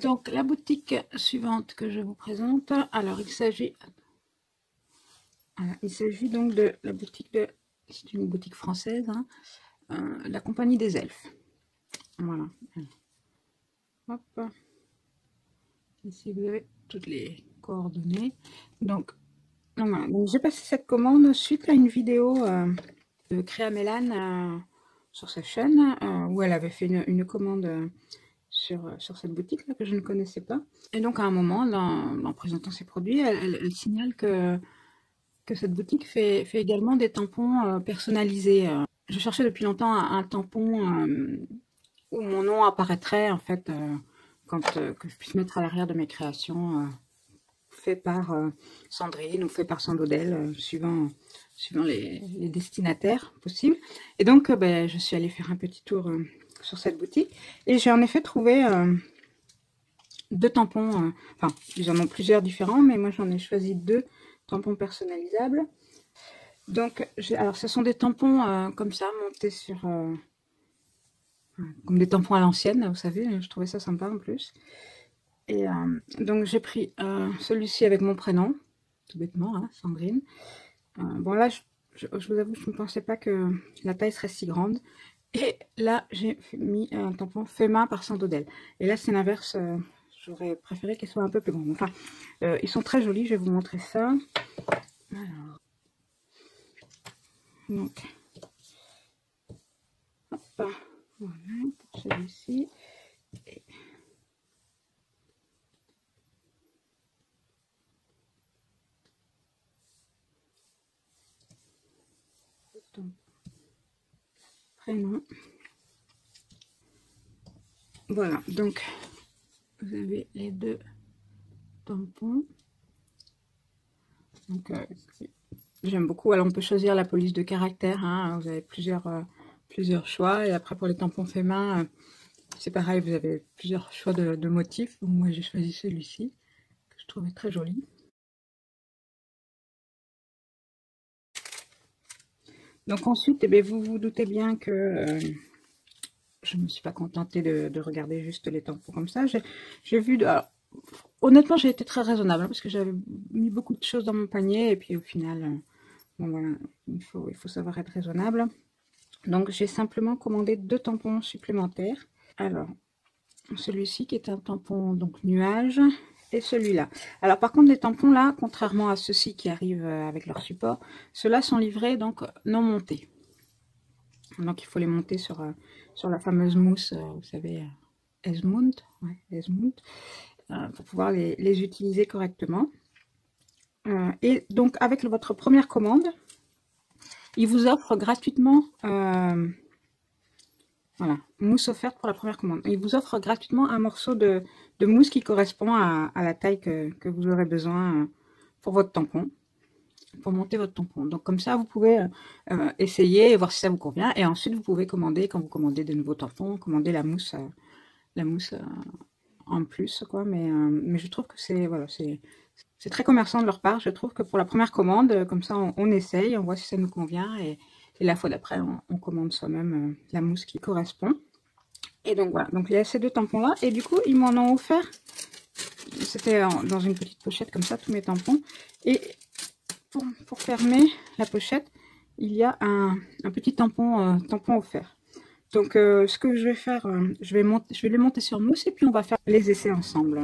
Donc la boutique suivante que je vous présente, alors il s'agit donc de la boutique c'est une boutique française, hein, la Compagnie des Elfes. Voilà. Hop. Ici vous avez toutes les coordonnées. Donc voilà. Donc j'ai passé cette commande suite à une vidéo de Créa Mélane sur sa chaîne où elle avait fait une commande sur cette boutique là que je ne connaissais pas. Et donc à un moment, en présentant ses produits, elle signale que cette boutique fait également des tampons personnalisés. Je cherchais depuis longtemps un tampon où mon nom apparaîtrait en fait que je puisse mettre à l'arrière de mes créations fait par Sandrine ou fait par Sandodel, suivant les destinataires possibles. Et donc je suis allée faire un petit tour sur cette boutique et j'ai en effet trouvé deux tampons, enfin ils en ont plusieurs différents, mais moi j'en ai choisi deux tampons personnalisables. Donc alors ce sont des tampons comme ça, montés sur comme des tampons à l'ancienne, vous savez, je trouvais ça sympa en plus. Et donc j'ai pris celui-ci avec mon prénom, tout bêtement, hein, Sandrine. Bon là je vous avoue, je ne pensais pas que la taille serait si grande. Et là j'ai mis un tampon fait main par Sandodel. Et là c'est l'inverse, j'aurais préféré qu'il soit un peu plus grand. Enfin, ils sont très jolis, je vais vous montrer ça. Alors, donc, hop, voilà, pour celui-ci. Prénom. Voilà, donc vous avez les deux tampons. Donc j'aime beaucoup. Alors on peut choisir la police de caractère, hein. Vous avez plusieurs choix. Et après pour les tampons faits main, c'est pareil, vous avez plusieurs choix de motifs. Donc, moi j'ai choisi celui-ci, que je trouvais très joli. Donc ensuite, eh bien, vous vous doutez bien que je ne me suis pas contentée de regarder juste les tampons comme ça. J'ai vu... Alors, honnêtement, j'ai été très raisonnable, hein, parce que j'avais mis beaucoup de choses dans mon panier. Et puis au final, bon, voilà, il faut savoir être raisonnable. Donc j'ai simplement commandé deux tampons supplémentaires. Alors, celui-ci qui est un tampon donc nuage, et celui-là. Alors par contre les tampons là, contrairement à ceux-ci qui arrivent avec leur support, ceux-là sont livrés donc non montés. Donc il faut les monter sur la fameuse mousse, vous savez, Esmund, ouais, Esmund, pour pouvoir les utiliser correctement. Et donc avec votre première commande, il vous offre gratuitement voilà, mousse offerte pour la première commande. Il vous offre gratuitement un morceau de mousse qui correspond à la taille que vous aurez besoin pour votre tampon, pour monter votre tampon. Donc comme ça, vous pouvez essayer et voir si ça vous convient. Et ensuite, vous pouvez commander, quand vous commandez de nouveaux tampons, commander la mousse en plus, quoi. Mais je trouve que voilà, c'est très commerçant de leur part. Je trouve que pour la première commande, comme ça, on essaye, on voit si ça nous convient. Et la fois d'après, on commande soi-même la mousse qui correspond. Et donc voilà, donc il y a ces deux tampons là. Et du coup, ils m'en ont offert. C'était dans une petite pochette comme ça, tous mes tampons. Et pour fermer la pochette, il y a un petit tampon offert. Donc ce que je vais faire, je vais les monter sur mousse et puis on va faire les essais ensemble.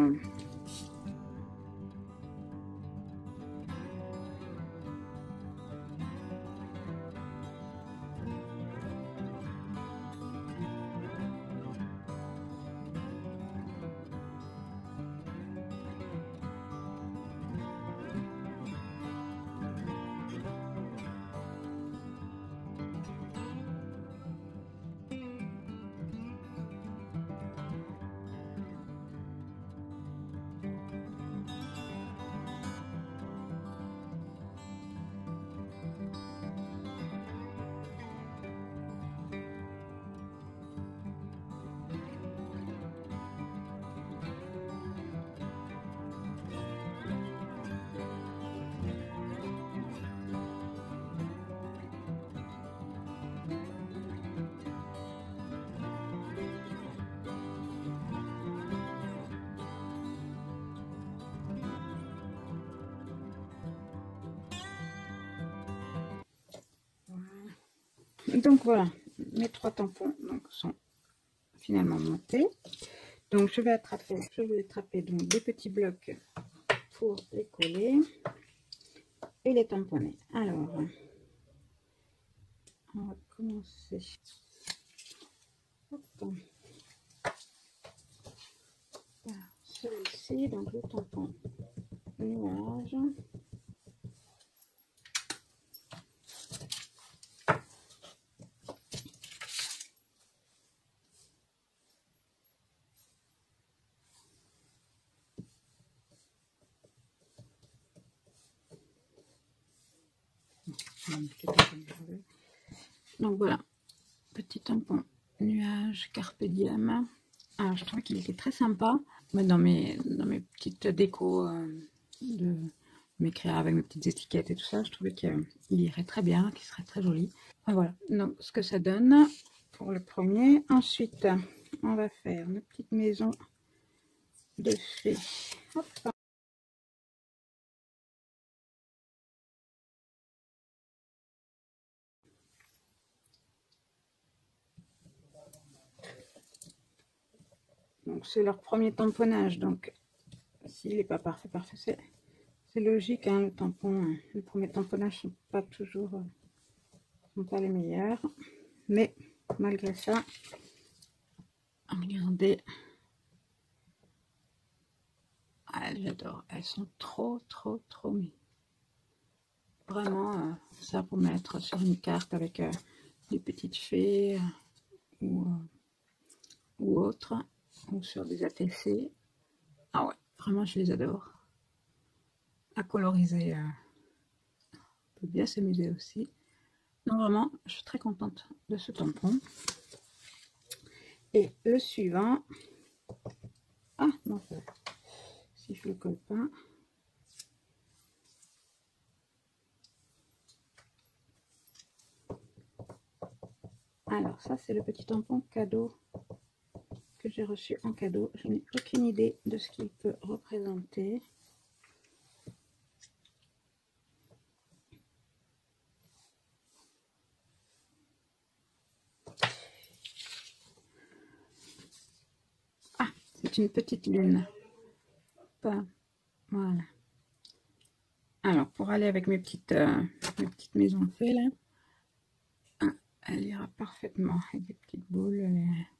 Donc voilà, mes 3 tampons donc, sont finalement montés. Donc je vais attraper donc des petits blocs pour les coller et les tamponner. Alors, on va commencer par celui-ci, donc le tampon nuage. Donc voilà, petit tampon nuage Carpe Diem. Alors je trouve qu'il était très sympa, mais dans mes petites décos de mes créas avec mes petites étiquettes et tout ça, je trouvais qu'il irait très bien, qu'il serait très joli. Et voilà, donc ce que ça donne pour le premier. Ensuite, on va faire une petite maison de fées. Hop. Donc c'est leur premier tamponnage, donc s'il n'est pas parfait, c'est logique, hein, le tampon, le premier tamponnage sont pas toujours sont pas les meilleurs, mais malgré ça, regardez, ah, j'adore, elles sont trop mignonnes. Vraiment, ça pour mettre sur une carte avec des petites fées ou autre, ou sur des ATC. Ah ouais, vraiment je les adore. À coloriser, on peut bien s'amuser aussi. Donc vraiment, je suis très contente de ce tampon. Et le suivant, ah non, si je le colle pas. Alors ça c'est le petit tampon cadeau que j'ai reçu en cadeau. Je n'ai aucune idée de ce qu'il peut représenter. Ah, c'est une petite lune. Voilà. Alors pour aller avec mes petites maisons fées là, elle ira parfaitement avec des petites boules.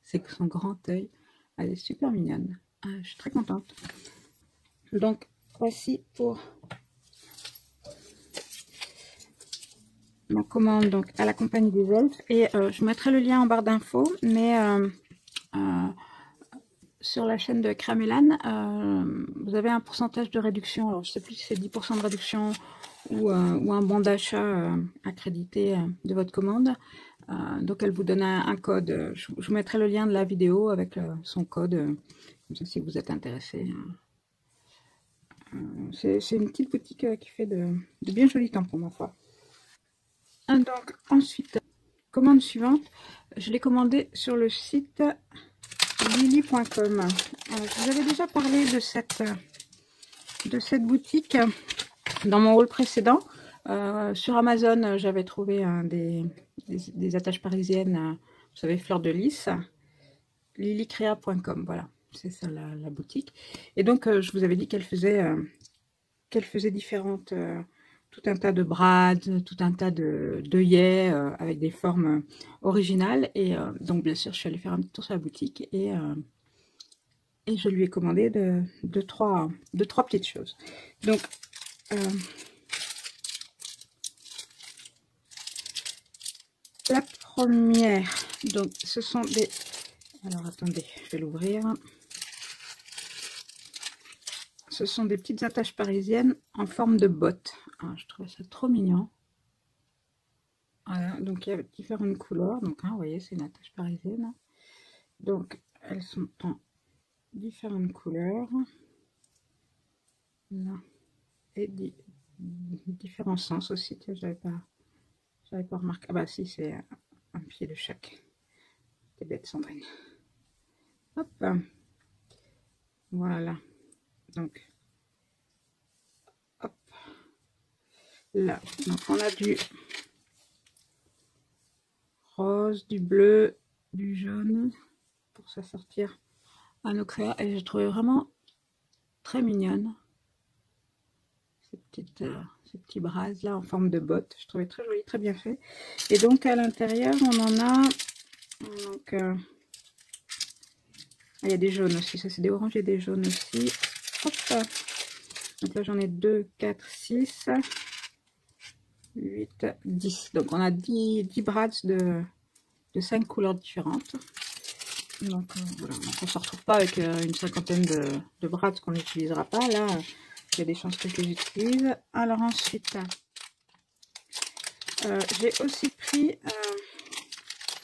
C'est son grand œil. Elle est super mignonne. Ah, je suis très contente. Donc voici pour ma commande donc à la compagnie des elfes. Et je mettrai le lien en barre d'infos, mais sur la chaîne de Cramélan, vous avez un pourcentage de réduction. Alors je sais plus si c'est 10% de réduction ou un bon d'achat accrédité de votre commande. Donc elle vous donne un code. Je vous mettrai le lien de la vidéo avec son code, comme ça si vous êtes intéressé. C'est une petite boutique qui fait de bien jolis tampons, ma foi. Donc ensuite, commande suivante, je l'ai commandé sur le site lily.com. Je vous avais déjà parlé de cette boutique dans mon haul précédent. Sur Amazon, j'avais trouvé des attaches parisiennes, vous savez, fleur de lys, lilycrea.com, voilà, c'est ça la boutique. Et donc, je vous avais dit qu'elle faisait différentes, tout un tas de brades, tout un tas d'œillets avec des formes originales. Et donc, bien sûr, je suis allée faire un petit tour sur la boutique et je lui ai commandé de trois petites choses. Donc, la première, donc ce sont des... Alors attendez, je vais l'ouvrir. Ce sont des petites attaches parisiennes en forme de bottes. Ah, je trouve ça trop mignon. Voilà, donc il y a différentes couleurs. Donc, hein, vous voyez, c'est une attache parisienne. Donc, elles sont en différentes couleurs. Là. Et différents sens aussi. J'avais pas remarqué. Ah bah si, c'est un pied de chaque. T'es bête, Sandrine. Hop. Voilà. Donc, hop. Là. Donc, on a du rose, du bleu, du jaune pour s'assortir à nos créas. Et j'ai trouvé vraiment très mignonne ces petits bras là en forme de bottes. Je trouvais très joli, très bien fait. Et donc à l'intérieur, on en a donc il y a des jaunes aussi, ça c'est des oranges et des jaunes aussi. Hop. Donc là j'en ai 2, 4, 6, 8, 10. Donc on a 10 brads de 5 couleurs différentes. Donc voilà, donc on ne se retrouve pas avec une cinquantaine de brads qu'on n'utilisera pas. Là, il y a des chances que je les utilise. Alors ensuite, j'ai aussi pris...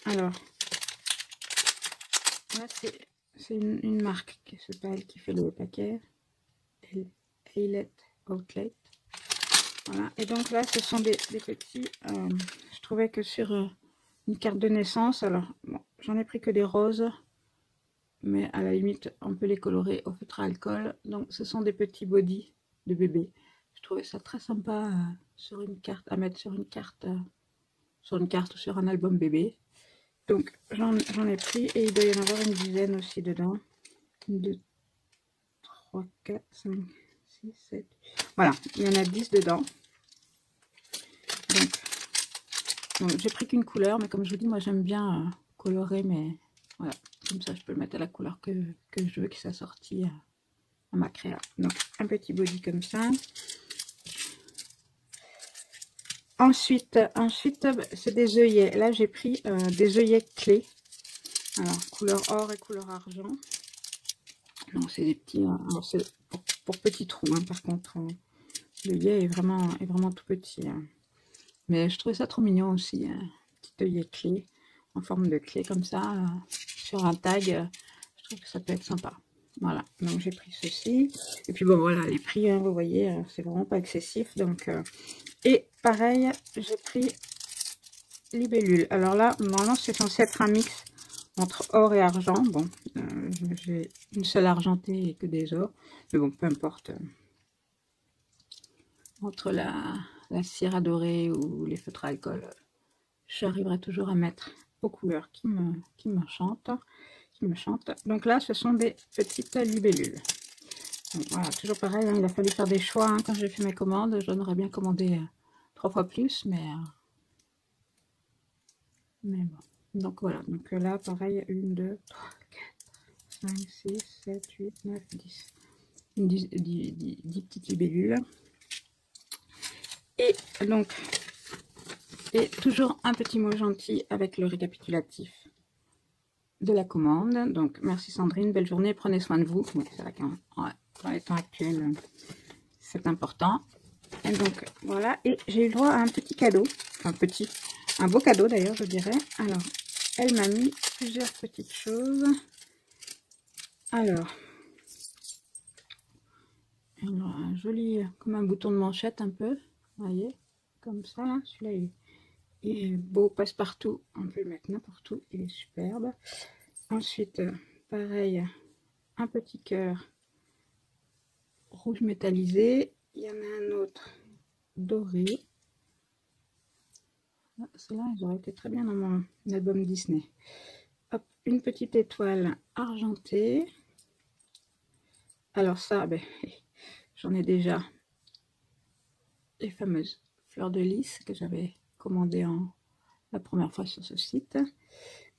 alors, là c'est une marque, c'est pas elle qui fait le paquet. Eyelet Outlet. Voilà, et donc là, ce sont des petits... je trouvais que sur une carte de naissance, alors, bon, j'en ai pris que des roses. Mais à la limite, on peut les colorer au feutre à alcool. Donc, ce sont des petits bodys de bébé. Je trouvais ça très sympa sur une carte, à mettre sur une carte ou sur un album bébé. Donc, j'en ai pris et il doit y en avoir une dizaine aussi dedans. 1, 2, 3, 4, 5, 6, 7. Voilà, il y en a 10 dedans. Donc j'ai pris qu'une couleur, mais comme je vous dis, moi j'aime bien colorer, mais voilà, comme ça je peux le mettre à la couleur que je veux qu'il s'assortit à ma créa. Donc un petit body comme ça. Ensuite c'est des œillets. Là j'ai pris des œillets clés. Alors couleur or et couleur argent. Non, c'est des petits, c'est pour petits trous. Hein, par contre, l'œillet est vraiment tout petit. Hein. Mais je trouvais ça trop mignon aussi. Petit œillet clé en forme de clé comme ça sur un tag. Je trouve que ça peut être sympa. Voilà, donc j'ai pris ceci. Et puis bon, voilà, les prix, hein, vous voyez, c'est vraiment pas excessif. Donc, et pareil, j'ai pris libellule. Alors là, normalement, c'est censé être un mix entre or et argent. Bon, j'ai une seule argentée et que des ors. Mais bon, peu importe. Entre la cire à dorer ou les feutres à alcool, j'arriverai toujours à mettre aux couleurs qui me chantent. Donc là, ce sont des petites libellules. Donc voilà, toujours pareil, hein, il a fallu faire des choix hein, quand j'ai fait mes commandes. J'en aurais bien commandé 3 fois plus, mais bon. Donc voilà, donc là, pareil, 1, 2, 3, 4, 5, 6, 7, 8, 9, 10. 10 petites libellules. Et donc, et toujours un petit mot gentil avec le récapitulatif de la commande. Donc, merci Sandrine, belle journée, prenez soin de vous. Oui, c'est vrai que dans les temps actuels, c'est important. Et donc, voilà, et j'ai eu le droit à un petit cadeau, enfin petit, un beau cadeau d'ailleurs, je dirais. Alors, elle m'a mis plusieurs petites choses. Alors, un joli, comme un bouton de manchette un peu, vous voyez, comme ça, là, celui-là, il est beau, passe-partout, on peut le mettre n'importe où, il est superbe. Ensuite, pareil, un petit cœur rouge métallisé. Il y en a un autre doré. Ceux-là, ils auraient été très bien dans mon album Disney. Hop, une petite étoile argentée. Alors ça, ben, j'en ai déjà les fameuses fleurs de lys que j'avais commandées la première fois sur ce site.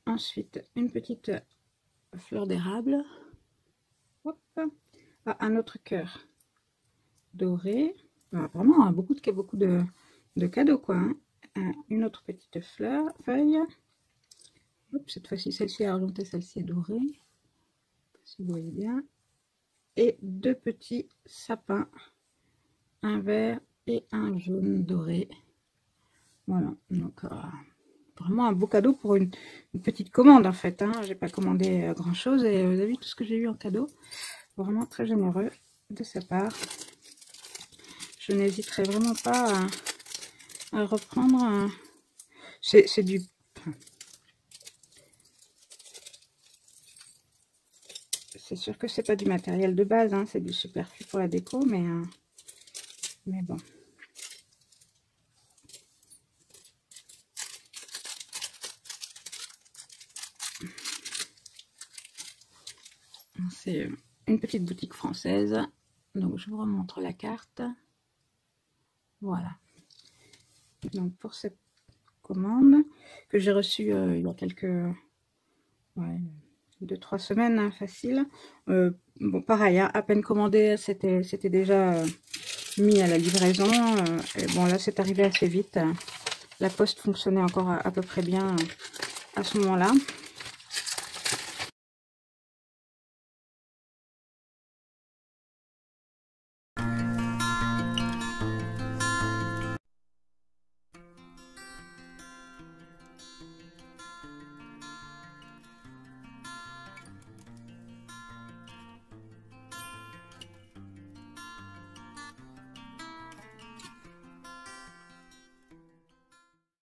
Ensuite, une petite fleur d'érable. Ah, un autre cœur doré. Ah, vraiment, hein, beaucoup de cadeaux, quoi. Hein. Une autre petite feuille. Hop, cette fois-ci, celle-ci est argentée, celle-ci est dorée. Si vous voyez bien. Et 2 petits sapins. Un vert et un jaune doré. Voilà, donc vraiment un beau cadeau pour une petite commande en fait. Hein. J'ai pas commandé grand chose et vous avez vu tout ce que j'ai eu en cadeau. Vraiment très généreux de sa part. Je n'hésiterai vraiment pas à reprendre. C'est du... C'est sûr que c'est pas du matériel de base, hein, c'est du superflu pour la déco, mais bon. c'est une petite boutique française. Donc je vous remontre la carte. Voilà. Donc pour cette commande que j'ai reçue il y a quelques 2-3 semaines, hein, facile. Bon, pareil, hein, à peine commandé, c'était déjà mis à la livraison. Et bon, là, c'est arrivé assez vite. La poste fonctionnait encore à peu près bien à ce moment-là.